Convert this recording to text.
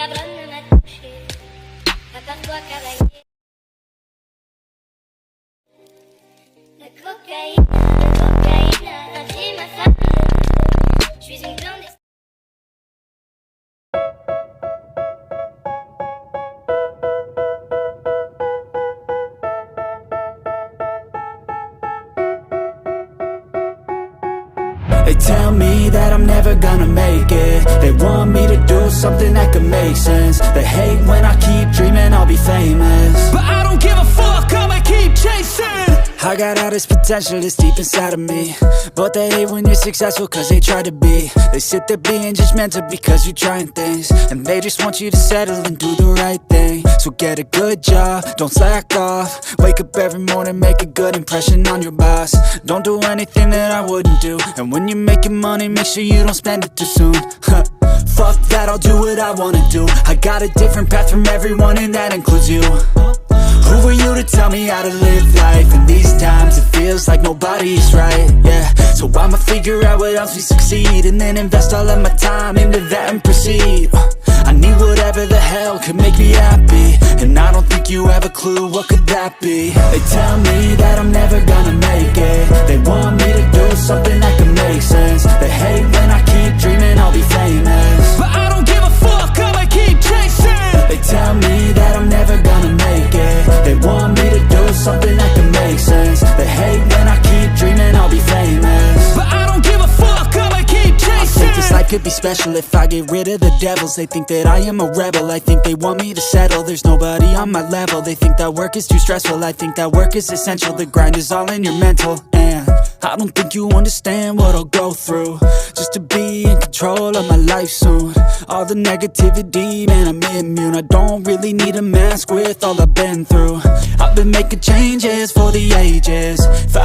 cabrón no m'a touché, à part toi cavalier. La cocaïne, c'est ma famille. Je suis une clandestine. They tell me that I'm never gonna make it. They want me to do something that could make sense. They hate when I keep dreaming I'll be famous, but I don't give a fuck, I'ma keep chasing. I got all this potential that's deep inside of me, but they hate when you're successful cause they try to be. They sit there being judgmental because you're trying things, and they just want you to settle and do the right thing. So get a good job, don't slack off. Wake up every morning, make a good impression on your boss. Don't do anything that I wouldn't do, and when you're making money, make sure you don't spend it too soon. Fuck that, I'll do what I wanna do. I got a different path from everyone and that includes you. Who are you to tell me how to live life? In these times it feels like nobody's right, yeah. So I'ma figure out what else we succeed, and then invest all of my time into that and proceed. I need whatever the hell could make me happy, and I don't think you have a clue what could that be. They tell me that I'm never gonna make it. They want me to do something that can make sense. They hate when I keep dreaming I'll be famous, but I don't give a fuck, I'ma keep chasing. They tell me that I'm never gonna make it. They want me to do something that can make sense. They hate when I keep dreaming I'll be famous, but I don't give a fuck, I'ma keep chasing. I think this life could be special if I get rid of the devils. They think that I am a rebel, I think they want me to settle. There's nobody on my level. They think that work is too stressful, I think that work is essential. The grind is all in your mental, and I don't think you understand what I'll go through just to be in control of my life soon. All the negativity, man, I'm immune. I don't really need a mask with all I've been through. I've been making changes for the ages. If